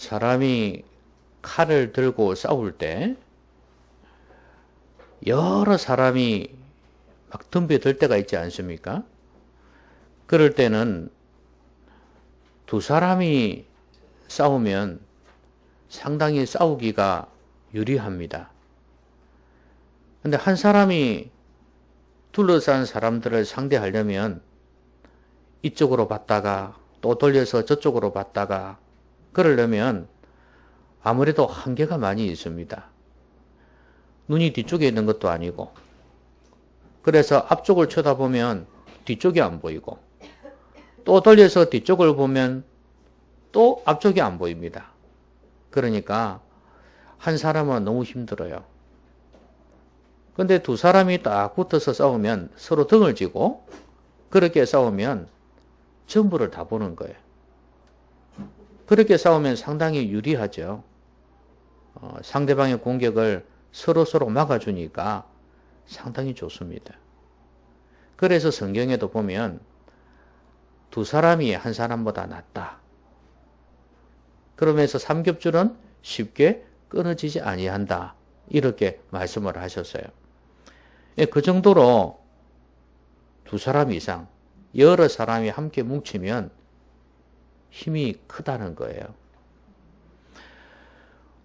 사람이 칼을 들고 싸울 때 여러 사람이 막 덤벼들 때가 있지 않습니까? 그럴 때는 두 사람이 싸우면 상당히 싸우기가 유리합니다. 근데 한 사람이 둘러싼 사람들을 상대하려면 이쪽으로 봤다가 또 돌려서 저쪽으로 봤다가 그러려면 아무래도 한계가 많이 있습니다. 눈이 뒤쪽에 있는 것도 아니고, 그래서 앞쪽을 쳐다보면 뒤쪽이 안 보이고, 또 돌려서 뒤쪽을 보면 또 앞쪽이 안 보입니다. 그러니까 한 사람은 너무 힘들어요. 근데 두 사람이 딱 붙어서 싸우면 서로 등을 쥐고 그렇게 싸우면 전부를 다 보는 거예요. 그렇게 싸우면 상당히 유리하죠. 상대방의 공격을 서로 막아주니까 상당히 좋습니다. 그래서 성경에도 보면 두 사람이 한 사람보다 낫다. 그러면서 삼겹줄은 쉽게 끊어지지 아니한다. 이렇게 말씀을 하셨어요. 그 정도로 두 사람 이상, 여러 사람이 함께 뭉치면 힘이 크다는 거예요.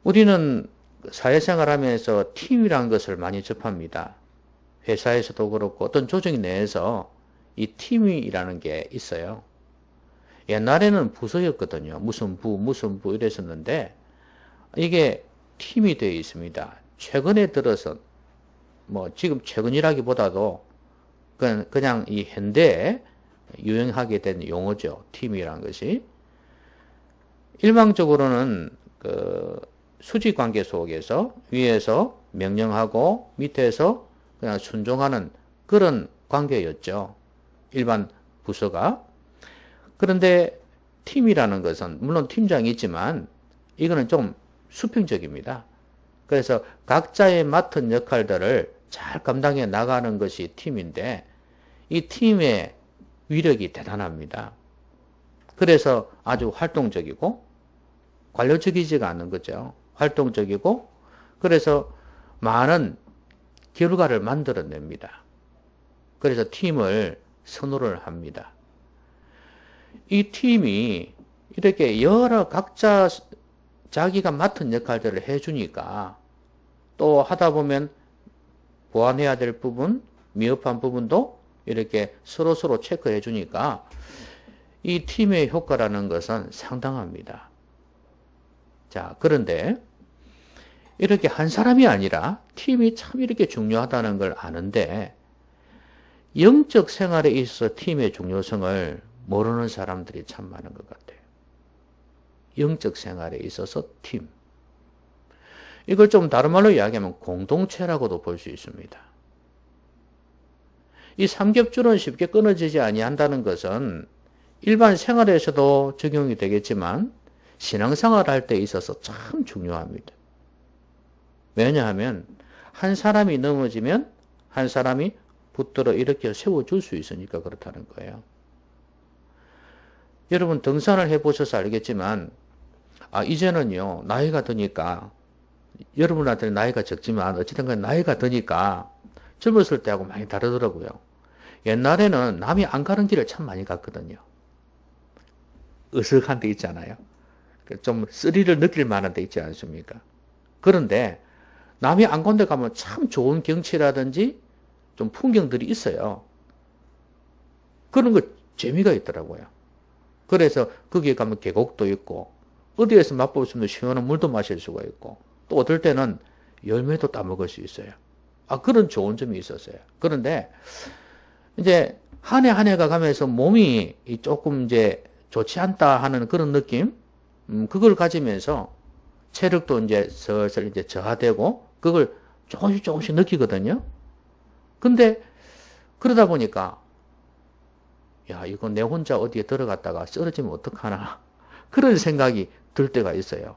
우리는 사회생활 하면서 팀이라는 것을 많이 접합니다. 회사에서도 그렇고 어떤 조직 내에서 이 팀이라는 게 있어요. 옛날에는 부서였거든요. 무슨 부 이랬었는데 이게 팀이 되어 있습니다. 최근에 들어서 지금 최근이라기보다도 그냥 이 현대에 유행하게 된 용어죠. 팀이라는 것이. 일방적으로는 그 수직 관계 속에서 위에서 명령하고 밑에서 그냥 순종하는 그런 관계였죠. 일반 부서가. 그런데 팀이라는 것은 물론 팀장이 있지만 이거는 좀 수평적입니다. 그래서 각자의 맡은 역할들을 잘 감당해 나가는 것이 팀인데 이 팀의 위력이 대단합니다. 그래서 아주 활동적이고 관료적이지가 않은 거죠. 활동적이고 그래서 많은 결과를 만들어냅니다. 그래서 팀을 선호를 합니다. 이 팀이 이렇게 여러 각자 자기가 맡은 역할들을 해주니까 또 하다 보면 보완해야 될 부분, 미흡한 부분도 이렇게 서로 체크해 주니까 이 팀의 효과라는 것은 상당합니다. 자, 그런데 이렇게 한 사람이 아니라 팀이 참 이렇게 중요하다는 걸 아는데 영적 생활에 있어서 팀의 중요성을 모르는 사람들이 참 많은 것 같아요. 영적 생활에 있어서 팀. 이걸 좀 다른 말로 이야기하면 공동체라고도 볼 수 있습니다. 이 삼겹줄은 쉽게 끊어지지 아니한다는 것은 일반 생활에서도 적용이 되겠지만 신앙생활 할 때 있어서 참 중요합니다. 왜냐하면 한 사람이 넘어지면 한 사람이 붙들어 일으켜 세워줄 수 있으니까 그렇다는 거예요. 여러분 등산을 해보셔서 알겠지만 이제는요 나이가 드니까 여러분한테는 나이가 적지만 어찌든 간에 나이가 드니까 젊었을 때하고 많이 다르더라고요. 옛날에는 남이 안 가는 길을 참 많이 갔거든요. 으슥한 데 있잖아요. 좀 스릴을 느낄 만한 데 있지 않습니까? 그런데 남이 안 간 데 가면 참 좋은 경치라든지 좀 풍경들이 있어요. 그런 거 재미가 있더라고요. 그래서 거기에 가면 계곡도 있고 어디에서 맛볼 수 있는 시원한 물도 마실 수가 있고 또 어떨 때는 열매도 따먹을 수 있어요. 그런 좋은 점이 있었어요. 그런데 이제 한 해 한 해가 가면서 몸이 조금 이제 좋지 않다 하는 그런 느낌, 그걸 가지면서 체력도 이제 슬슬 이제 저하되고 그걸 조금씩 느끼거든요. 근데 그러다 보니까 이거 내 혼자 어디에 들어갔다가 쓰러지면 어떡하나 그런 생각이 들 때가 있어요.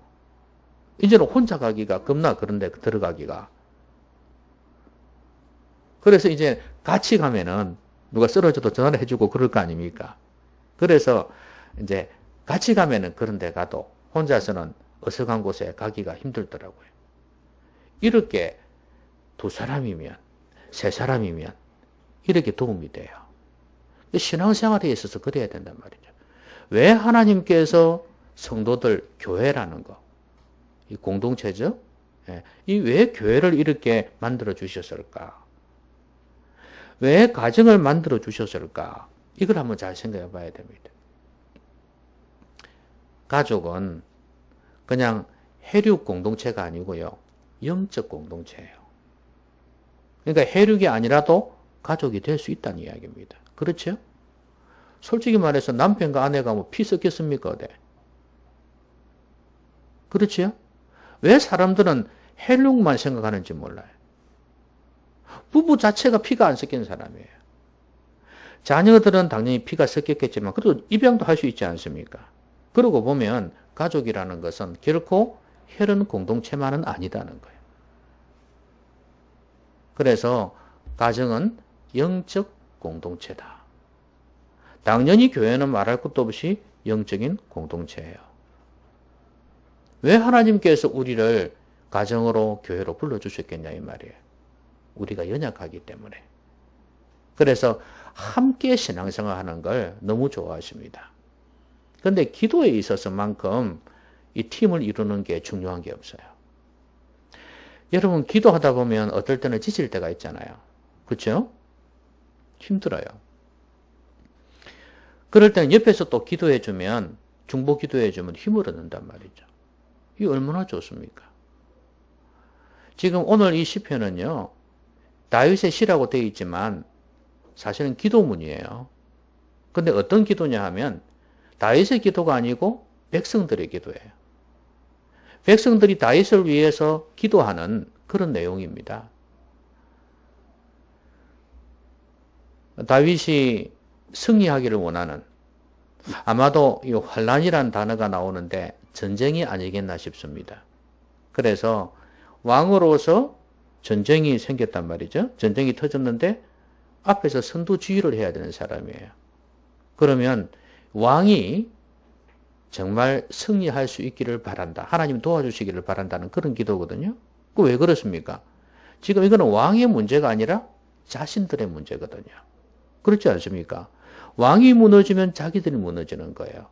이제는 혼자 가기가 겁나 그런데 들어가기가. 그래서 이제 같이 가면은 누가 쓰러져도 전화를 해주고 그럴 거 아닙니까? 그래서 이제 같이 가면은 그런 데 가도 혼자서는 어색한 곳에 가기가 힘들더라고요. 이렇게 두 사람이면, 세 사람이면 이렇게 도움이 돼요. 신앙생활에 있어서 그래야 된단 말이죠. 왜 하나님께서 성도들 교회라는 거, 이 공동체죠? 이 왜 교회를 이렇게 만들어 주셨을까? 왜 가정을 만들어 주셨을까? 이걸 한번 잘 생각해 봐야 됩니다. 가족은 그냥 혈육 공동체가 아니고요. 영적 공동체예요. 그러니까 혈육이 아니라도 가족이 될 수 있다는 이야기입니다. 그렇죠? 솔직히 말해서 남편과 아내가 뭐 피 섞였습니까? 어때? 그렇죠? 왜 사람들은 혈육만 생각하는지 몰라요. 부부 자체가 피가 안 섞인 사람이에요. 자녀들은 당연히 피가 섞였겠지만 그래도 입양도 할 수 있지 않습니까? 그러고 보면 가족이라는 것은 결코 혈연 공동체만은 아니다는 거예요. 그래서 가정은 영적 공동체다. 당연히 교회는 말할 것도 없이 영적인 공동체예요. 왜 하나님께서 우리를 가정으로 교회로 불러주셨겠냐 이 말이에요. 우리가 연약하기 때문에. 그래서 함께 신앙생활 하는 걸 너무 좋아하십니다. 그런데 기도에 있어서만큼 이 팀을 이루는 게 중요한 게 없어요. 여러분 기도하다 보면 어떨 때는 지칠 때가 있잖아요. 그렇죠? 힘들어요. 그럴 때는 옆에서 또 기도해주면 중보 기도해주면 힘을 얻는단 말이죠. 이게 얼마나 좋습니까? 지금 오늘 이 시편은요. 다윗의 시라고 되어 있지만 사실은 기도문이에요. 근데 어떤 기도냐 하면 다윗의 기도가 아니고 백성들의 기도예요. 백성들이 다윗을 위해서 기도하는 그런 내용입니다. 다윗이 승리하기를 원하는 아마도 이 환란이라는 단어가 나오는데 전쟁이 아니겠나 싶습니다. 그래서 왕으로서 전쟁이 생겼단 말이죠. 전쟁이 터졌는데 앞에서 선두주의를 해야 되는 사람이에요. 그러면 왕이 정말 승리할 수 있기를 바란다. 하나님 도와주시기를 바란다는 그런 기도거든요. 그 왜 그렇습니까? 지금 이거는 왕의 문제가 아니라 자신들의 문제거든요. 그렇지 않습니까? 왕이 무너지면 자기들이 무너지는 거예요.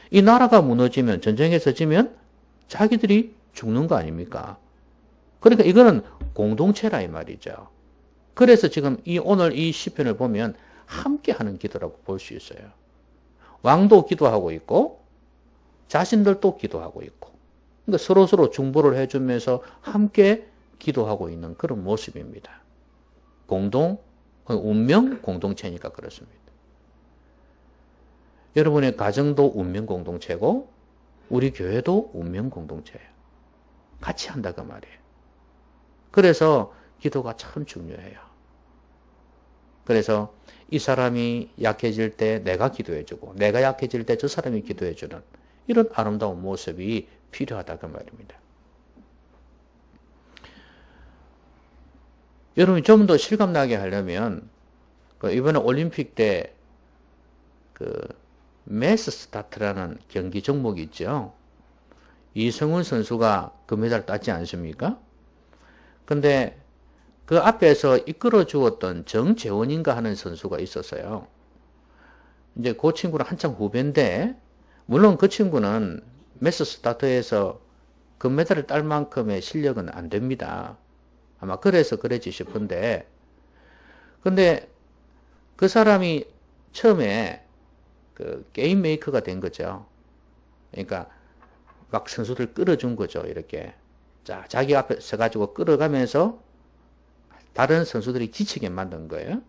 이 나라가 무너지면 전쟁에서 지면 자기들이 죽는 거 아닙니까? 그러니까 이거는 공동체라 이 말이죠. 그래서 지금 오늘 이 시편을 보면 함께 하는 기도라고 볼 수 있어요. 왕도 기도하고 있고 자신들도 기도하고 있고 그러니까 서로 중보를 해주면서 함께 기도하고 있는 그런 모습입니다. 운명 공동체니까 그렇습니다. 여러분의 가정도 운명 공동체고 우리 교회도 운명 공동체예요. 같이 한다 그 말이에요. 그래서 기도가 참 중요해요. 그래서 이 사람이 약해질 때 내가 기도해주고 내가 약해질 때 저 사람이 기도해주는 이런 아름다운 모습이 필요하다 그 말입니다. 여러분이 좀 더 실감나게 하려면 이번에 올림픽 때 매스 스타트라는 경기 종목이 있죠. 이성훈 선수가 금메달 땄지 않습니까? 근데 그 앞에서 이끌어 주었던 정재원인가 하는 선수가 있었어요. 이제 그 친구는 한참 후배인데, 물론 그 친구는 매스 스타트에서 금메달을 딸 만큼의 실력은 안 됩니다. 아마 그래서 그랬지 싶은데, 근데 그 사람이 처음에 그 게임 메이커가 된 거죠. 그러니까 막 선수들 끌어준 거죠. 이렇게. 자, 자기 앞에 서가지고 끌어가면서 다른 선수들이 지치게 만든 거예요.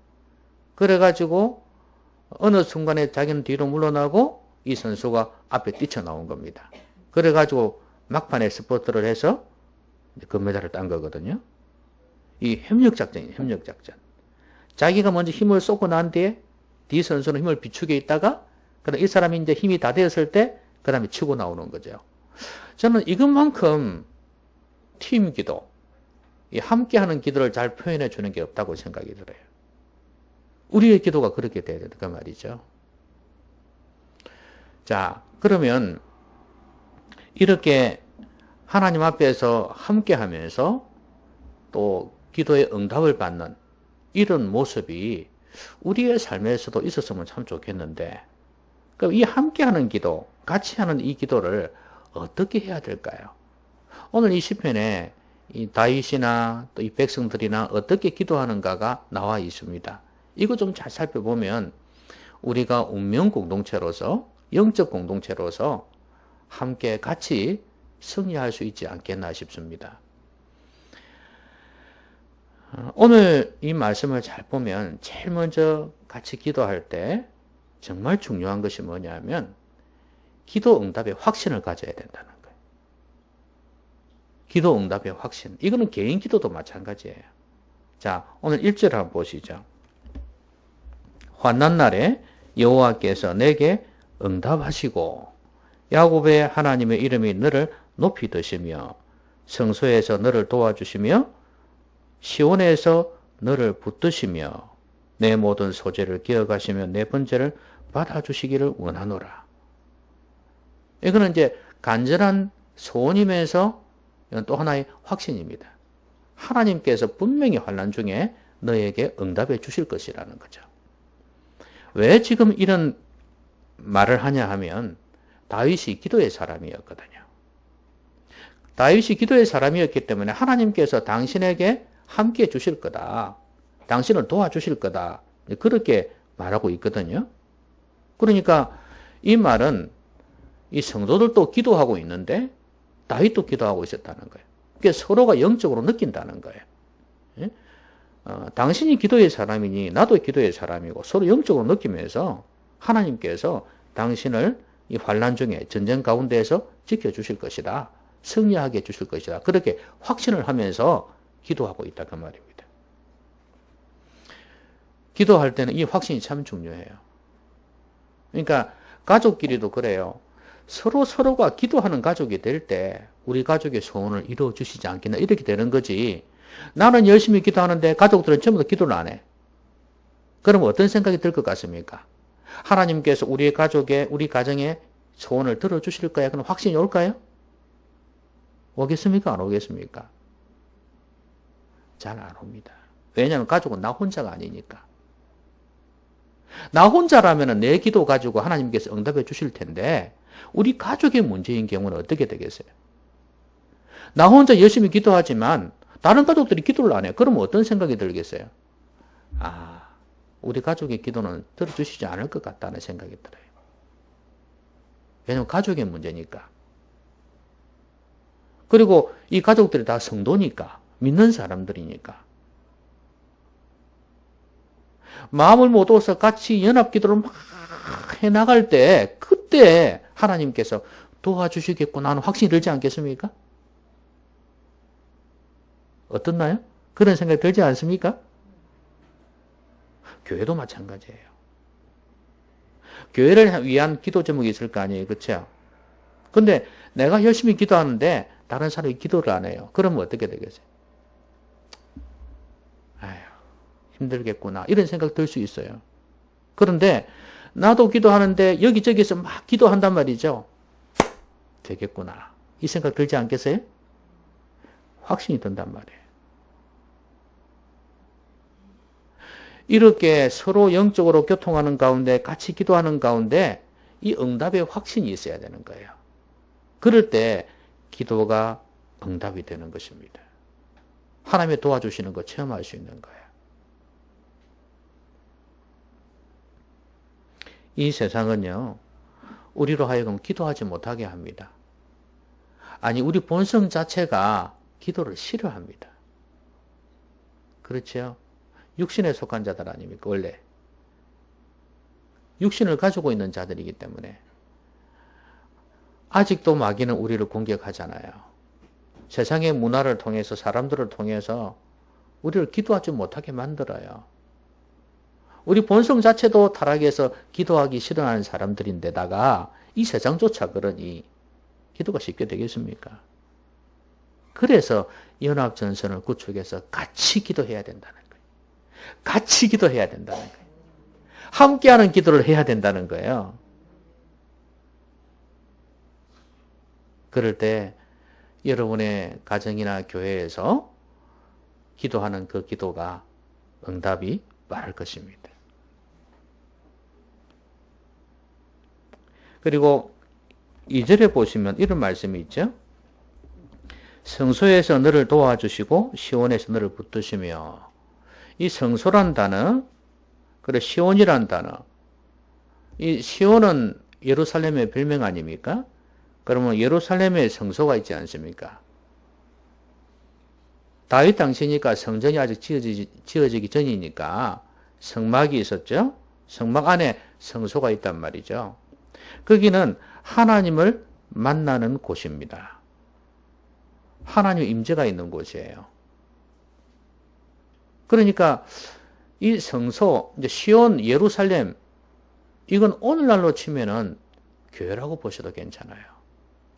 그래가지고 어느 순간에 자기는 뒤로 물러나고 이 선수가 앞에 뛰쳐나온 겁니다. 그래가지고 막판에 스포트를 해서 금메달을 딴 거거든요. 이 협력작전이에요. 협력작전. 자기가 먼저 힘을 쏟고 난 뒤에 뒤 선수는 힘을 비축해 있다가 그다음 이 사람이 이제 힘이 다 되었을 때 그 다음에 치고 나오는 거죠. 저는 이것만큼 팀 기도, 함께하는 기도를 잘 표현해 주는 게 없다고 생각이 들어요. 우리의 기도가 그렇게 돼야 된다 그 말이죠. 자, 그러면 이렇게 하나님 앞에서 함께 하면서 또 기도의 응답을 받는 이런 모습이 우리의 삶에서도 있었으면 참 좋겠는데, 그럼 이 함께하는 기도, 같이 하는 이 기도를 어떻게 해야 될까요? 오늘 이 시편에 이 다윗이나 또 이 백성들이나 어떻게 기도하는가가 나와 있습니다. 이거 좀 잘 살펴보면 우리가 운명 공동체로서, 영적 공동체로서 함께 같이 승리할 수 있지 않겠나 싶습니다. 오늘 이 말씀을 잘 보면 제일 먼저 같이 기도할 때 정말 중요한 것이 뭐냐면 기도 응답의 확신을 가져야 된다는 거예요. 기도 응답의 확신. 이거는 개인 기도도 마찬가지예요. 자, 오늘 1절 한번 보시죠. 환난 날에 여호와께서 내게 응답하시고 야곱의 하나님의 이름이 너를 높이 드시며 성소에서 너를 도와주시며 시온에서 너를 붙드시며 내 모든 소재를 기억하시며 내 번제를 받아주시기를 원하노라. 이거는 이제 간절한 소원이면서 이건 또 하나의 확신입니다. 하나님께서 분명히 환난 중에 너에게 응답해 주실 것이라는 거죠. 왜 지금 이런 말을 하냐 하면 다윗이 기도의 사람이었거든요. 다윗이 기도의 사람이었기 때문에 하나님께서 당신에게 함께 해 주실 거다. 당신을 도와주실 거다. 그렇게 말하고 있거든요. 그러니까 이 말은 이 성도들도 기도하고 있는데 다윗도 기도하고 있었다는 거예요. 그러니까 서로가 영적으로 느낀다는 거예요. 예? 당신이 기도의 사람이니 나도 기도의 사람이고 서로 영적으로 느끼면서 하나님께서 당신을 이 환난 중에 전쟁 가운데에서 지켜주실 것이다. 승리하게 해주실 것이다. 그렇게 확신을 하면서 기도하고 있다 그 말입니다. 기도할 때는 이 확신이 참 중요해요. 그러니까 가족끼리도 그래요. 서로가 기도하는 가족이 될 때 우리 가족의 소원을 이루어 주시지 않겠나 이렇게 되는 거지. 나는 열심히 기도하는데 가족들은 전부 다 기도를 안 해. 그럼 어떤 생각이 들 것 같습니까? 하나님께서 우리 가정의 소원을 들어주실 거야. 그럼 확신이 올까요? 오겠습니까? 안 오겠습니까? 잘 안 옵니다. 왜냐하면 가족은 나 혼자가 아니니까. 나 혼자라면 내 기도 가지고 하나님께서 응답해 주실 텐데 우리 가족의 문제인 경우는 어떻게 되겠어요? 나 혼자 열심히 기도하지만 다른 가족들이 기도를 안 해요. 그러면 어떤 생각이 들겠어요? 우리 가족의 기도는 들어주시지 않을 것 같다는 생각이 들어요. 왜냐하면 가족의 문제니까. 그리고 이 가족들이 다 성도니까. 믿는 사람들이니까. 마음을 모아서 같이 연합기도를 막 해나갈 때 그때 하나님께서 도와주시겠구나 하는 확신이 들지 않겠습니까? 어떻나요? 그런 생각이 들지 않습니까? 교회도 마찬가지예요. 교회를 위한 기도 제목이 있을 거 아니에요. 그렇죠? 근데 내가 열심히 기도하는데 다른 사람이 기도를 안 해요. 그러면 어떻게 되겠어요? 힘들겠구나. 이런 생각 들 수 있어요. 그런데 나도 기도하는데 여기저기서 막 기도한단 말이죠. 되겠구나. 이 생각 들지 않겠어요? 확신이 든단 말이에요. 이렇게 서로 영적으로 교통하는 가운데 같이 기도하는 가운데 이 응답의 확신이 있어야 되는 거예요. 그럴 때 기도가 응답이 되는 것입니다. 하나님의 도와주시는 거 체험할 수 있는 거예요. 이 세상은요, 우리로 하여금 기도하지 못하게 합니다. 아니, 우리 본성 자체가 기도를 싫어합니다. 그렇죠? 육신에 속한 자들 아닙니까, 원래? 육신을 가지고 있는 자들이기 때문에. 아직도 마귀는 우리를 공격하잖아요. 세상의 문화를 통해서, 사람들을 통해서 우리를 기도하지 못하게 만들어요. 우리 본성 자체도 타락해서 기도하기 싫어하는 사람들인데다가 이 세상조차 그러니 기도가 쉽게 되겠습니까? 그래서 연합전선을 구축해서 같이 기도해야 된다는 거예요. 같이 기도해야 된다는 거예요. 함께하는 기도를 해야 된다는 거예요. 그럴 때 여러분의 가정이나 교회에서 기도하는 그 기도가 응답이 빠를 것입니다. 그리고 2절에 보시면 이런 말씀이 있죠. 성소에서 너를 도와주시고 시온에서 너를 붙드시며, 이 성소란 단어, 그리고 시온이란 단어, 이 시온은 예루살렘의 별명 아닙니까? 그러면 예루살렘에 성소가 있지 않습니까? 다윗 당시니까 성전이 아직 지어지기 전이니까 성막이 있었죠. 성막 안에 성소가 있단 말이죠. 거기는 하나님을 만나는 곳입니다. 하나님의 임재가 있는 곳이에요. 그러니까 이 성소, 이제 시온, 예루살렘, 이건 오늘날로 치면은 교회라고 보셔도 괜찮아요.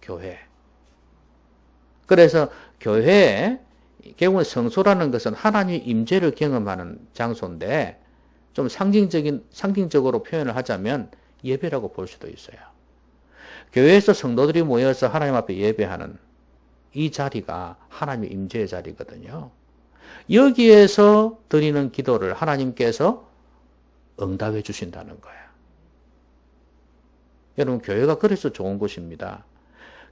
교회. 그래서 교회에 결국은 성소라는 것은 하나님의 임재를 경험하는 장소인데, 좀 상징적으로 표현을 하자면 예배라고 볼 수도 있어요. 교회에서 성도들이 모여서 하나님 앞에 예배하는 이 자리가 하나님의 임재의 자리거든요. 여기에서 드리는 기도를 하나님께서 응답해 주신다는 거예요. 여러분, 교회가 그래서 좋은 곳입니다.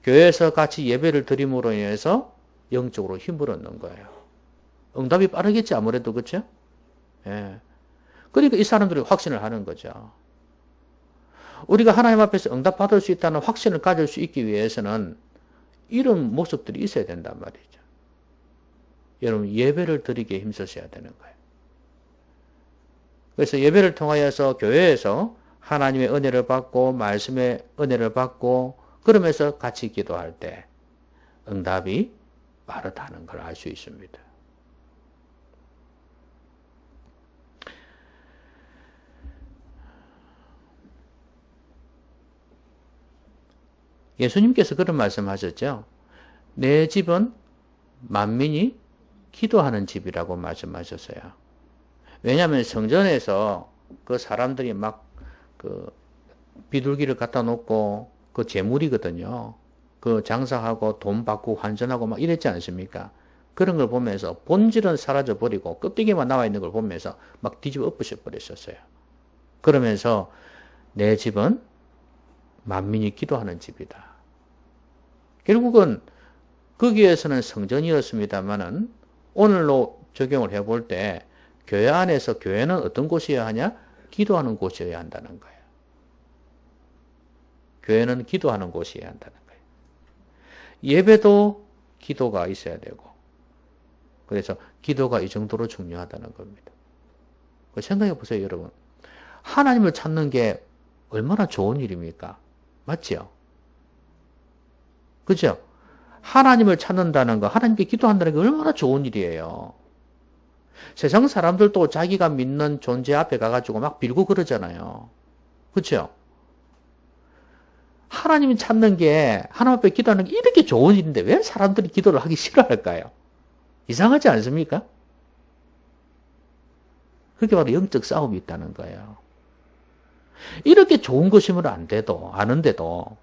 교회에서 같이 예배를 드림으로 인해서 영적으로 힘을 얻는 거예요. 응답이 빠르겠지, 아무래도. 그렇죠? 예. 그러니까 이 사람들이 확신을 하는 거죠. 우리가 하나님 앞에서 응답받을 수 있다는 확신을 가질 수 있기 위해서는 이런 모습들이 있어야 된단 말이죠. 여러분, 예배를 드리기에 힘쓰셔야 되는 거예요. 그래서 예배를 통하여서 교회에서 하나님의 은혜를 받고 말씀의 은혜를 받고 그러면서 같이 기도할 때 응답이 빠르다는 걸 알 수 있습니다. 예수님께서 그런 말씀하셨죠. 내 집은 만민이 기도하는 집이라고 말씀하셨어요. 왜냐하면 성전에서 그 사람들이 막 그 비둘기를 갖다 놓고 그 제물이거든요. 그 장사하고 돈 받고 환전하고 막 이랬지 않습니까? 그런 걸 보면서 본질은 사라져 버리고 껍데기만 나와 있는 걸 보면서 막 뒤집어 엎으셔 버렸었어요. 그러면서 내 집은 만민이 기도하는 집이다. 결국은 거기에서는 성전이었습니다만은 오늘로 적용을 해볼 때 교회 안에서 교회는 어떤 곳이어야 하냐? 기도하는 곳이어야 한다는 거예요. 교회는 기도하는 곳이어야 한다는 거예요. 예배도 기도가 있어야 되고, 그래서 기도가 이 정도로 중요하다는 겁니다. 생각해 보세요, 여러분. 하나님을 찾는 게 얼마나 좋은 일입니까? 맞지요? 그죠? 하나님을 찾는다는 거, 하나님께 기도한다는 게 얼마나 좋은 일이에요. 세상 사람들도 자기가 믿는 존재 앞에 가가지고 막 빌고 그러잖아요. 그죠? 하나님을 찾는 게, 하나님 앞에 기도하는 게 이렇게 좋은 일인데 왜 사람들이 기도를 하기 싫어할까요? 이상하지 않습니까? 그게 바로 영적 싸움이 있다는 거예요. 이렇게 좋은 것이면 안 돼도, 아는데도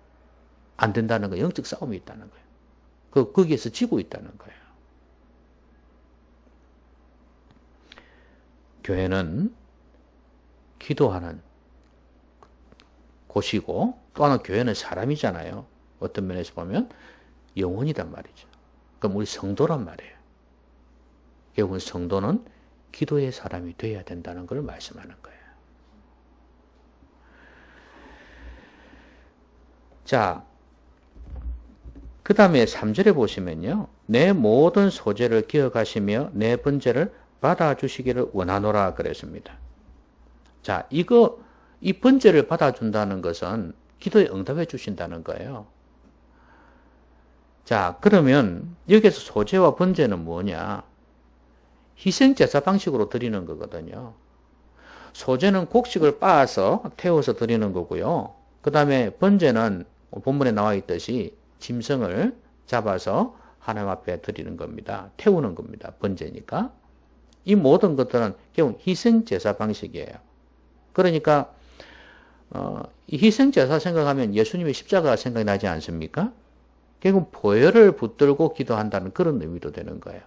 안 된다는 거예요. 영적 싸움이 있다는 거예요. 거기에서 지고 있다는 거예요. 교회는 기도하는 곳이고, 또 하나 교회는 사람이잖아요. 어떤 면에서 보면 영혼이란 말이죠. 그럼 우리 성도란 말이에요. 결국은 성도는 기도의 사람이 되어야 된다는 걸 말씀하는 거예요. 자, 그 다음에 3절에 보시면요. 내 모든 소재를 기억하시며 내 번제를 받아주시기를 원하노라 그랬습니다. 자, 이 번제를 받아준다는 것은 기도에 응답해 주신다는 거예요. 자, 그러면 여기서 소제와 번제는 뭐냐? 희생제사 방식으로 드리는 거거든요. 소제는 곡식을 빻아서 태워서 드리는 거고요. 그 다음에 번제는 본문에 나와 있듯이 짐승을 잡아서 하나님 앞에 드리는 겁니다. 태우는 겁니다. 번제니까. 이 모든 것들은 결국 희생제사 방식이에요. 그러니까 이 희생제사 생각하면 예수님의 십자가 생각이 나지 않습니까? 결국 보혈을 붙들고 기도한다는 그런 의미도 되는 거예요.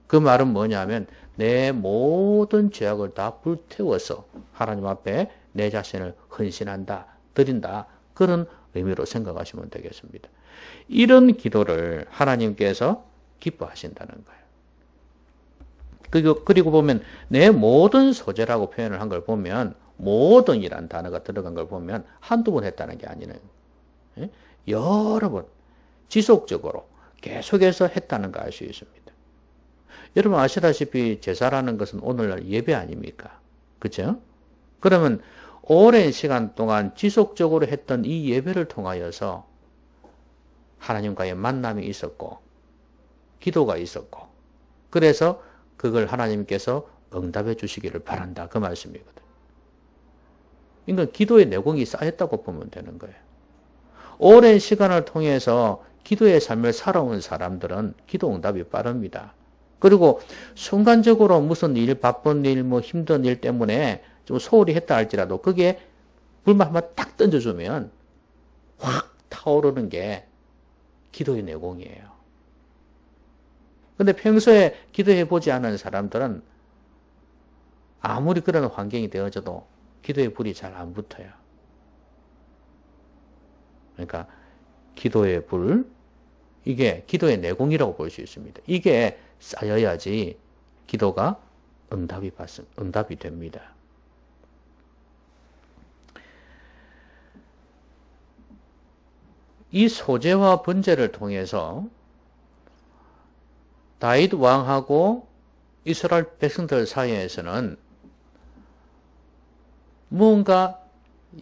그 말은 뭐냐면 내 모든 죄악을 다 불태워서 하나님 앞에 내 자신을 헌신한다, 드린다. 그런 의미로 생각하시면 되겠습니다. 이런 기도를 하나님께서 기뻐하신다는 거예요. 그리고 보면 내 모든 소재라고 표현을 한 걸 보면 모든이란 단어가 들어간 걸 보면 한두 번 했다는 게 아니에요. 여러 번 지속적으로 계속해서 했다는 거 알 수 있습니다. 여러분 아시다시피 제사라는 것은 오늘날 예배 아닙니까? 그죠? 그러면 오랜 시간 동안 지속적으로 했던 이 예배를 통하여서 하나님과의 만남이 있었고 기도가 있었고 그래서 그걸 하나님께서 응답해 주시기를 바란다. 그 말씀이거든. 그러니까 기도의 내공이 쌓였다고 보면 되는 거예요. 오랜 시간을 통해서 기도의 삶을 살아온 사람들은 기도 응답이 빠릅니다. 그리고 순간적으로 무슨 일, 바쁜 일, 뭐 힘든 일 때문에 좀 소홀히 했다 할지라도 그게 불만 한번 딱 던져주면 확 타오르는 게 기도의 내공이에요. 근데 평소에 기도해 보지 않은 사람들은 아무리 그런 환경이 되어져도 기도의 불이 잘 안 붙어요. 그러니까 기도의 불, 이게 기도의 내공이라고 볼 수 있습니다. 이게 쌓여야지 기도가 응답이 됩니다. 이 소재와 번제를 통해서 다윗 왕하고 이스라엘 백성들 사이에서는 무언가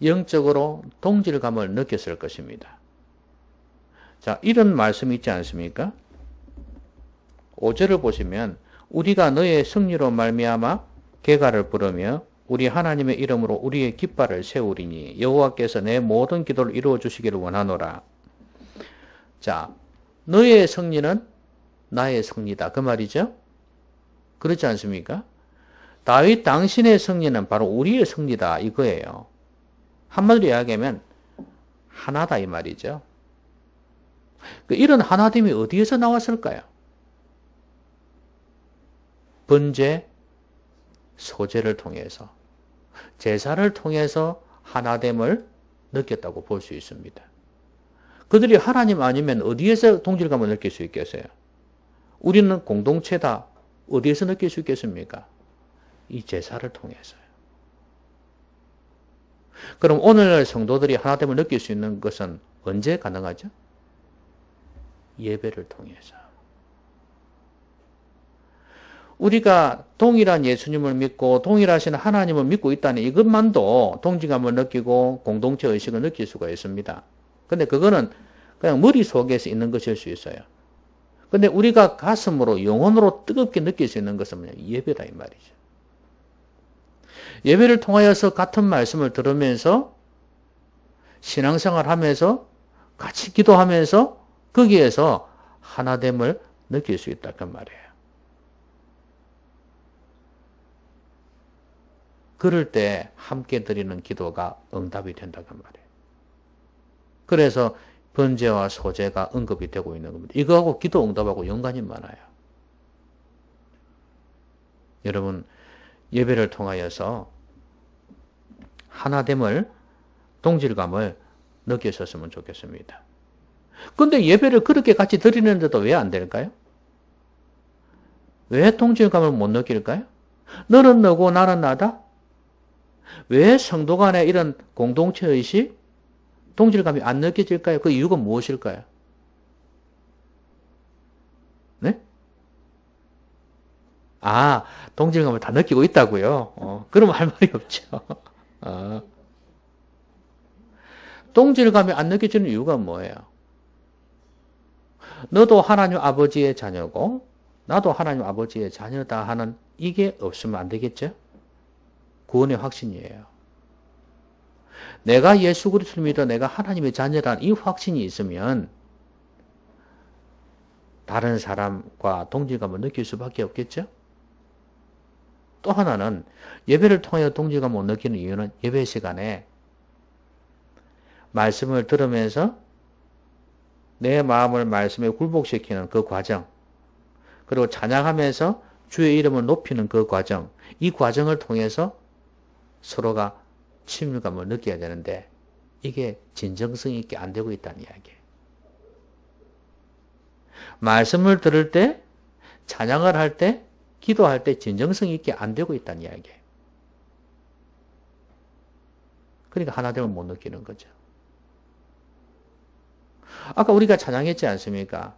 영적으로 동질감을 느꼈을 것입니다. 자, 이런 말씀이 있지 않습니까? 5절을 보시면 우리가 너의 승리로 말미암아 개가를 부르며 우리 하나님의 이름으로 우리의 깃발을 세우리니 여호와께서 내 모든 기도를 이루어 주시기를 원하노라. 자, 너의 승리는 나의 승리다. 그 말이죠? 그렇지 않습니까? 다윗 당신의 승리는 바로 우리의 승리다. 이거예요. 한마디로 이야기하면 하나다 이 말이죠. 이런 하나됨이 어디에서 나왔을까요? 번제, 소제를 통해서 제사를 통해서 하나됨을 느꼈다고 볼 수 있습니다. 그들이 하나님 아니면 어디에서 동질감을 느낄 수 있겠어요? 우리는 공동체다. 어디에서 느낄 수 있겠습니까? 이 제사를 통해서요. 그럼 오늘날 성도들이 하나됨을 느낄 수 있는 것은 언제 가능하죠? 예배를 통해서. 우리가 동일한 예수님을 믿고 동일하신 하나님을 믿고 있다는 이것만도 동질감을 느끼고 공동체 의식을 느낄 수가 있습니다. 근데 그거는 그냥 머릿속에서 있는 것일 수 있어요. 근데 우리가 가슴으로 영혼으로 뜨겁게 느낄 수 있는 것은 뭐냐? 예배다 이 말이죠. 예배를 통하여서 같은 말씀을 들으면서 신앙생활 하면서 같이 기도하면서 거기에서 하나됨을 느낄 수 있다 그 말이에요. 그럴 때 함께 드리는 기도가 응답이 된다 그 말이에요. 그래서 번제와 소제가 언급이 되고 있는 겁니다. 이거하고 기도 응답하고 연관이 많아요. 여러분 예배를 통하여서 하나됨을 동질감을 느끼셨으면 좋겠습니다. 근데 예배를 그렇게 같이 드리는데도 왜 안 될까요? 왜 동질감을 못 느낄까요? 너는 너고 나는 나다? 왜 성도 간에 이런 공동체의식, 동질감이 안 느껴질까요? 그 이유가 무엇일까요? 네? 아, 동질감을 다 느끼고 있다고요? 그러면 할 말이 없죠. 동질감이 안 느껴지는 이유가 뭐예요? 너도 하나님 아버지의 자녀고 나도 하나님 아버지의 자녀다 하는 이게 없으면 안 되겠죠? 구원의 확신이에요. 내가 예수 그리스도를 믿어 내가 하나님의 자녀라는 이 확신이 있으면 다른 사람과 동질감을 느낄 수밖에 없겠죠? 또 하나는 예배를 통해 동질감을 못 느끼는 이유는 예배 시간에 말씀을 들으면서 내 마음을 말씀에 굴복시키는 그 과정, 그리고 찬양하면서 주의 이름을 높이는 그 과정, 이 과정을 통해서 서로가 친밀감을 느껴야 되는데 이게 진정성 있게 안 되고 있다는 이야기예요. 말씀을 들을 때, 찬양을 할 때, 기도할 때 진정성 있게 안 되고 있다는 이야기예요. 그러니까 하나됨을 못 느끼는 거죠. 아까 우리가 찬양했지 않습니까?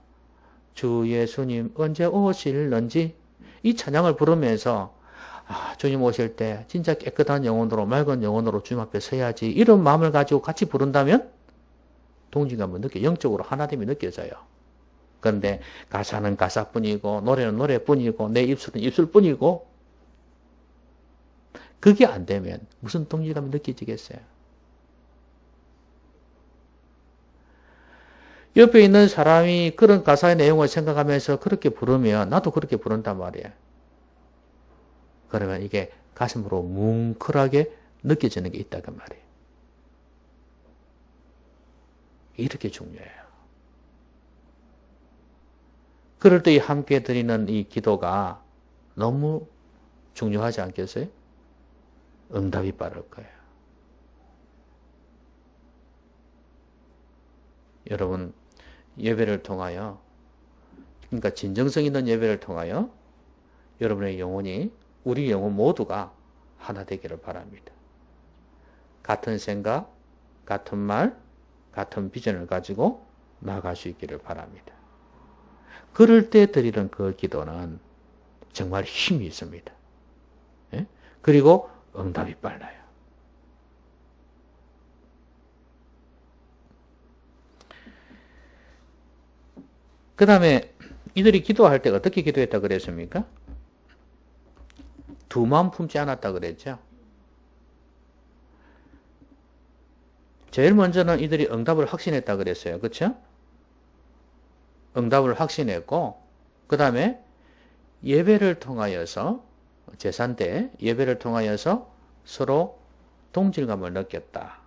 주 예수님 언제 오실런지 이 찬양을 부르면서 주님 오실 때 진짜 깨끗한 영혼으로 맑은 영혼으로 주님 앞에 서야지 이런 마음을 가지고 같이 부른다면 동질감을 영적으로 하나됨이 느껴져요. 그런데 가사는 가사뿐이고 노래는 노래뿐이고 내 입술은 입술뿐이고 그게 안 되면 무슨 동질감이 느껴지겠어요? 옆에 있는 사람이 그런 가사의 내용을 생각하면서 그렇게 부르면 나도 그렇게 부른단 말이에요. 그러면 이게 가슴으로 뭉클하게 느껴지는 게 있다 그 말이에요. 이렇게 중요해요. 그럴 때 함께 드리는 이 기도가 너무 중요하지 않겠어요? 응답이 빠를 거예요. 여러분 예배를 통하여 그러니까 진정성 있는 예배를 통하여 여러분의 영혼이 우리 영혼 모두가 하나 되기를 바랍니다. 같은 생각, 같은 말, 같은 비전을 가지고 나아갈 수 있기를 바랍니다. 그럴 때 드리는 그 기도는 정말 힘이 있습니다. 예? 그리고 응답이 빨라요. 그 다음에 이들이 기도할 때 어떻게 기도했다 그랬습니까? 두 마음 품지 않았다 그랬죠. 제일 먼저는 이들이 응답을 확신했다 그랬어요. 그렇죠? 응답을 확신했고 그 다음에 예배를 통하여서 제산 때 예배를 통하여서 서로 동질감을 느꼈다.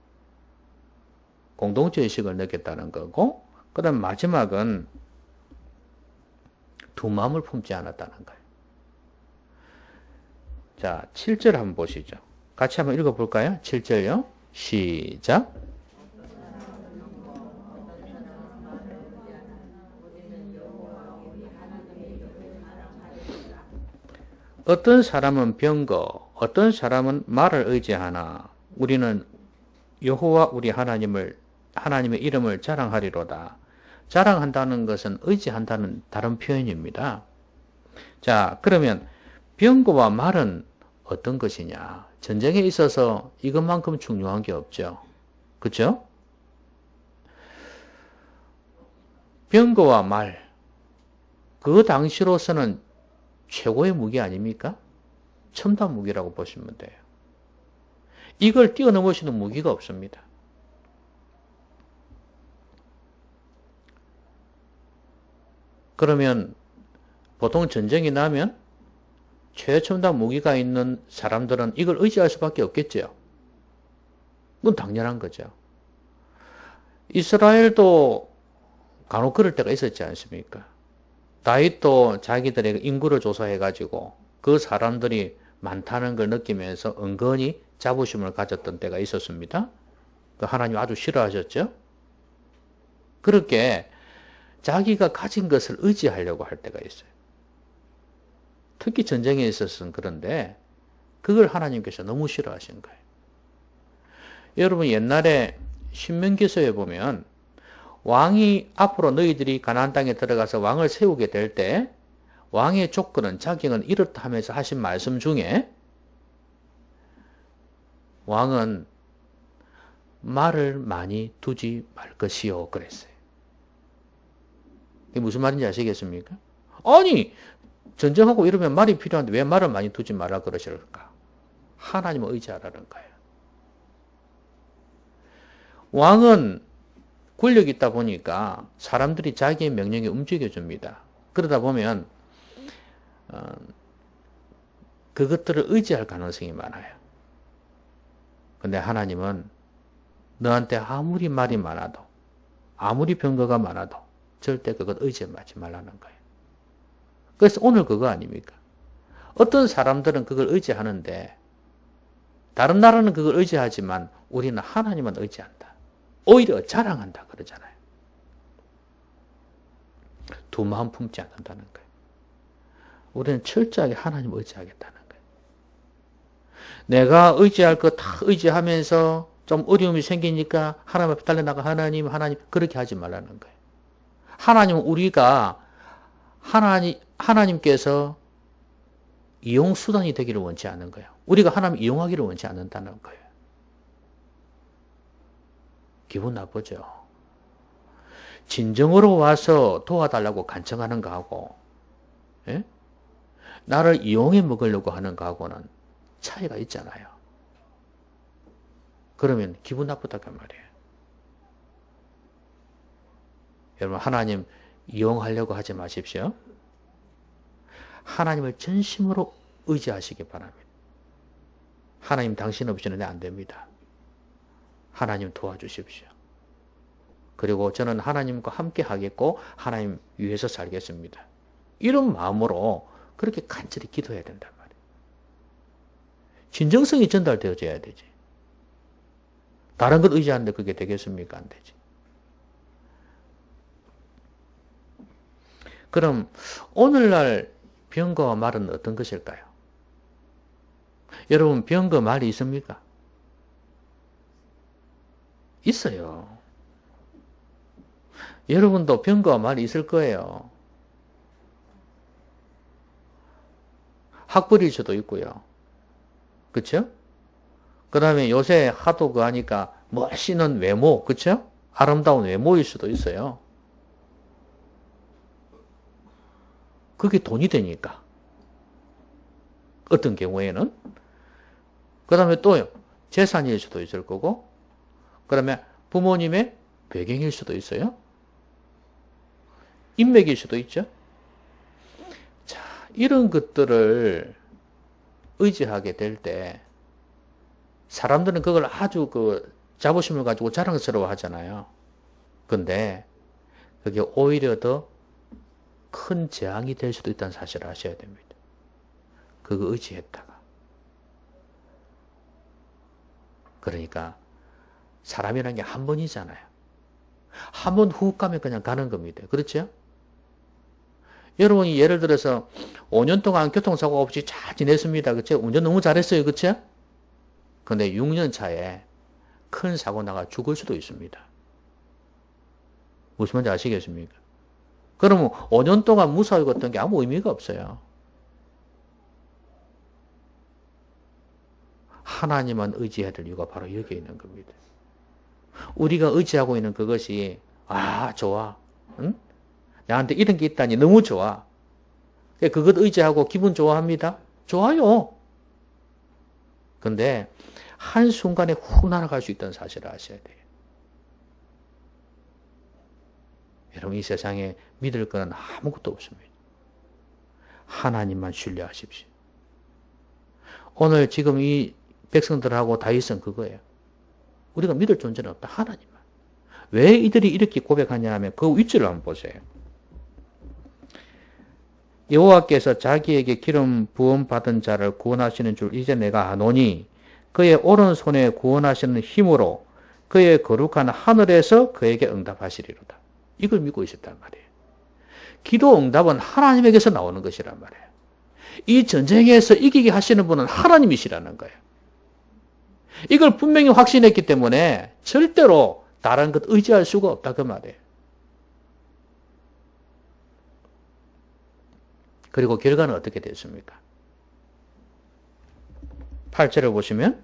공동체의식을 느꼈다는 거고 그 다음 마지막은 두 마음을 품지 않았다는 거예요. 자, 7절 한번 보시죠. 같이 한번 읽어볼까요? 7절요. 시작. 어떤 사람은 병거, 어떤 사람은 말을 의지하나 우리는 여호와 우리 하나님의 이름을 자랑하리로다. 자랑한다는 것은 의지한다는 다른 표현입니다. 자, 그러면 병거와 말은 어떤 것이냐? 전쟁에 있어서 이것만큼 중요한 게 없죠. 그렇죠? 병거와 말, 그 당시로서는 최고의 무기 아닙니까? 첨단 무기라고 보시면 돼요. 이걸 뛰어넘으시는 무기가 없습니다. 그러면 보통 전쟁이 나면 최첨단 무기가 있는 사람들은 이걸 의지할 수밖에 없겠죠. 그건 당연한 거죠. 이스라엘도 간혹 그럴 때가 있었지 않습니까? 다윗도 자기들의 인구를 조사해가지고 그 사람들이 많다는 걸 느끼면서 은근히 자부심을 가졌던 때가 있었습니다. 하나님 아주 싫어하셨죠? 그렇게 자기가 가진 것을 의지하려고 할 때가 있어요. 특히 전쟁에 있어서는 그런데 그걸 하나님께서 너무 싫어하신 거예요. 여러분 옛날에 신명기서에 보면 왕이 앞으로 너희들이 가나안 땅에 들어가서 왕을 세우게 될 때 왕의 조건은 자격은 이렇다 하면서 하신 말씀 중에 왕은 말을 많이 두지 말 것이요 그랬어요. 이게 무슨 말인지 아시겠습니까? 아니 전쟁하고 이러면 말이 필요한데 왜 말을 많이 두지 말라 그러실까? 하나님을 의지하라는 거예요. 왕은 권력이 있다 보니까 사람들이 자기의 명령에 움직여줍니다. 그러다 보면 그것들을 의지할 가능성이 많아요. 근데 하나님은 너한테 아무리 말이 많아도 아무리 병거가 많아도 절대 그것 의지하지 말라는 거예요. 그래서 오늘 그거 아닙니까? 어떤 사람들은 그걸 의지하는데 다른 나라는 그걸 의지하지만 우리는 하나님만 의지한다. 오히려 자랑한다 그러잖아요. 두 마음 품지 않는다는 거예요. 우리는 철저하게 하나님 의지하겠다는 거예요. 내가 의지할 거 다 의지하면서 좀 어려움이 생기니까 하나님 앞에 달려나가 하나님 그렇게 하지 말라는 거예요. 하나님은 우리가 하나님께서 이용수단이 되기를 원치 않는 거예요. 우리가 하나님 이용하기를 원치 않는다는 거예요. 기분 나쁘죠? 진정으로 와서 도와달라고 간청하는 거하고, 예? 나를 이용해 먹으려고 하는 거하고는 차이가 있잖아요. 그러면 기분 나쁘다고 말이에요. 여러분, 하나님 이용하려고 하지 마십시오. 하나님을 전심으로 의지하시기 바랍니다. 하나님 당신 없이는 안 됩니다. 하나님 도와주십시오. 그리고 저는 하나님과 함께 하겠고 하나님 위해서 살겠습니다. 이런 마음으로 그렇게 간절히 기도해야 된단 말이에요. 진정성이 전달되어져야 되지. 다른 것 의지하는데 그게 되겠습니까? 안 되지. 그럼 오늘날 병거와 말은 어떤 것일까요? 여러분 병거 말이 있습니까? 있어요. 여러분도 병거와 말이 있을 거예요. 학벌일 수도 있고요. 그쵸? 그 다음에 요새 하도 그 하니까 멋있는 외모, 그쵸? 아름다운 외모일 수도 있어요. 그게 돈이 되니까. 어떤 경우에는. 그 다음에 또 재산일 수도 있을 거고, 그 다음에 부모님의 배경일 수도 있어요. 인맥일 수도 있죠. 자, 이런 것들을 의지하게 될 때, 사람들은 그걸 아주 그 자부심을 가지고 자랑스러워 하잖아요. 근데 그게 오히려 더 큰 재앙이 될 수도 있다는 사실을 아셔야 됩니다. 그거 의지했다가. 그러니까 사람이라는 게 한 번이잖아요. 한 번 훅 가면 그냥 가는 겁니다. 그렇죠? 여러분이 예를 들어서 5년 동안 교통사고 없이 잘 지냈습니다. 그렇죠? 운전 너무 잘했어요. 그렇죠? 근데 6년 차에 큰 사고 나가 죽을 수도 있습니다. 무슨 말인지 아시겠습니까? 그러면 5년 동안 무사히 걷던 게 아무 의미가 없어요. 하나님만 의지해야 될 이유가 바로 여기에 있는 겁니다. 우리가 의지하고 있는 그것이 좋아. 응? 나한테 이런 게 있다니 너무 좋아. 그것 의지하고 기분 좋아합니다. 좋아요. 근데 한순간에 훅 날아갈 수 있다는 사실을 아셔야 돼요. 여러분 이 세상에 믿을 거는 아무것도 없습니다. 하나님만 신뢰하십시오. 오늘 지금 이 백성들하고 다윗은 그거예요. 우리가 믿을 존재는 없다. 하나님만. 왜 이들이 이렇게 고백하냐 하면 그 위치를 한번 보세요. 여호와께서 자기에게 기름 부음 받은 자를 구원하시는 줄 이제 내가 아노니 그의 오른손에 구원하시는 힘으로 그의 거룩한 하늘에서 그에게 응답하시리로다. 이걸 믿고 있었단 말이에요. 기도 응답은 하나님에게서 나오는 것이란 말이에요. 이 전쟁에서 이기게 하시는 분은 하나님이시라는 거예요. 이걸 분명히 확신했기 때문에 절대로 다른 것 의지할 수가 없다 그 말이에요. 그리고 결과는 어떻게 됐습니까? 8절을 보시면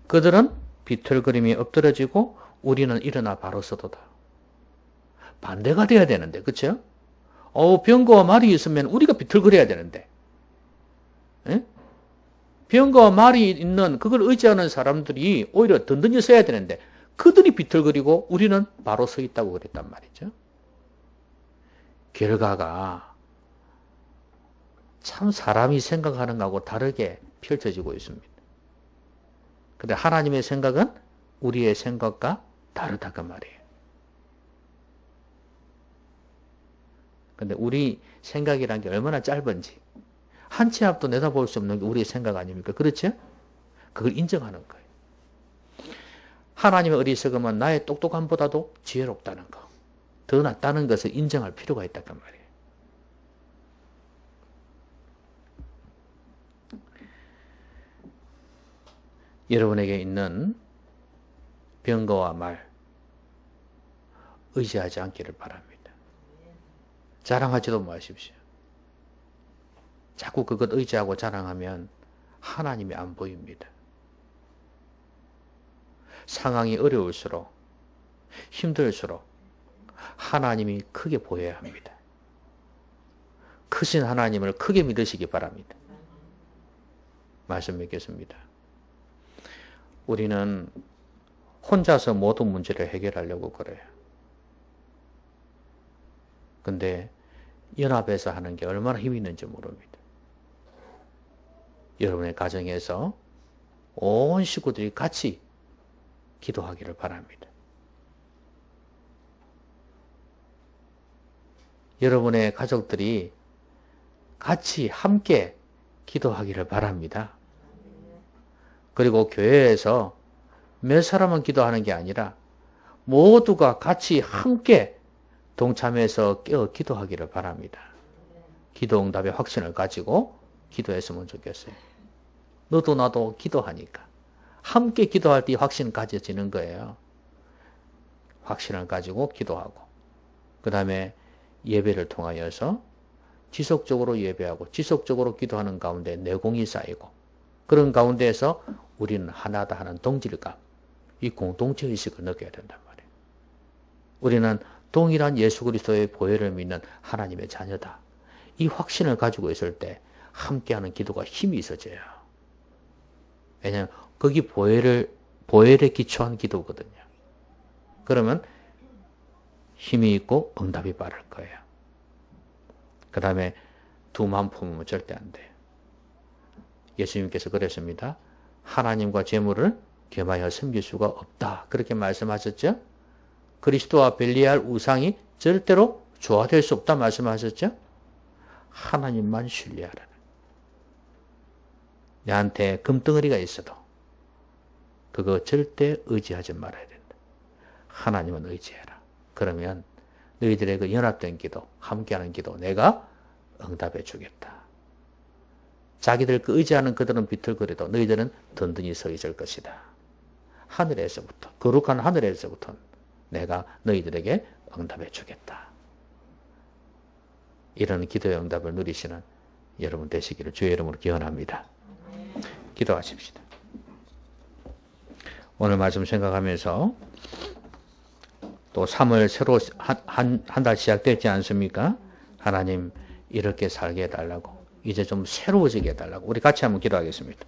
그들은 비틀거림이 엎드러지고 우리는 일어나 바로 서도다. 반대가 돼야 되는데 그렇죠? 병거와 말이 있으면 우리가 비틀거려야 되는데 에? 병거와 말이 있는 그걸 의지하는 사람들이 오히려 든든히 서야 되는데 그들이 비틀거리고 우리는 바로 서 있다고 그랬단 말이죠. 결과가 참 사람이 생각하는 것하고 다르게 펼쳐지고 있습니다. 근데 하나님의 생각은 우리의 생각과 다르다고 말이에요. 근데 우리 생각이란 게 얼마나 짧은지 한 치 앞도 내다볼 수 없는 게 우리의 생각 아닙니까? 그렇죠? 그걸 인정하는 거예요. 하나님의 어리석음은 나의 똑똑함보다도 지혜롭다는 거, 더 낫다는 것을 인정할 필요가 있다는 말이에요. 여러분에게 있는 병거와 말 의지하지 않기를 바랍니다. 자랑하지도 마십시오. 자꾸 그것 의지하고 자랑하면 하나님이 안 보입니다. 상황이 어려울수록 힘들수록 하나님이 크게 보여야 합니다. 크신 하나님을 크게 믿으시기 바랍니다. 말씀 맺겠습니다. 우리는 혼자서 모든 문제를 해결하려고 그래요. 근데 연합해서 하는 게 얼마나 힘이 있는지 모릅니다. 여러분의 가정에서 온 식구들이 같이 기도하기를 바랍니다. 여러분의 가족들이 같이 함께 기도하기를 바랍니다. 그리고 교회에서 몇 사람은 기도하는 게 아니라 모두가 같이 함께 동참해서 깨어 기도하기를 바랍니다. 기도 응답의 확신을 가지고 기도했으면 좋겠어요. 너도 나도 기도하니까 함께 기도할 때 확신 가져지는 거예요. 확신을 가지고 기도하고 그 다음에 예배를 통하여서 지속적으로 예배하고 지속적으로 기도하는 가운데 내공이 쌓이고 그런 가운데에서 우리는 하나다 하는 동질감, 이 공동체의식을 느껴야 된단 말이에요. 우리는 동일한 예수 그리스도의 보혈을 믿는 하나님의 자녀다. 이 확신을 가지고 있을 때 함께하는 기도가 힘이 있어져요. 왜냐하면 거기 보혈에 기초한 기도거든요. 그러면 힘이 있고 응답이 빠를 거예요. 그 다음에 두만 품으면 절대 안 돼요. 예수님께서 그랬습니다. 하나님과 재물을 겸하여 섬길 수가 없다. 그렇게 말씀하셨죠? 그리스도와 벨리알 우상이 절대로 조화될 수 없다 말씀하셨죠? 하나님만 신뢰하라. 내한테 금덩어리가 있어도 그거 절대 의지하지 말아야 된다. 하나님은 의지해라. 그러면 너희들의 그 연합된 기도, 함께하는 기도 내가 응답해 주겠다. 자기들 그 의지하는 그들은 비틀거려도 너희들은 든든히 서 있을 것이다. 하늘에서부터, 거룩한 하늘에서부터 내가 너희들에게 응답해 주겠다. 이런 기도의 응답을 누리시는 여러분 되시기를 주의 이름으로 기원합니다. 기도하십시다. 오늘 말씀 생각하면서 또 3월 새로 한 달 시작됐지 않습니까? 하나님 이렇게 살게 해달라고 이제 좀 새로워지게 해달라고 우리 같이 한번 기도하겠습니다.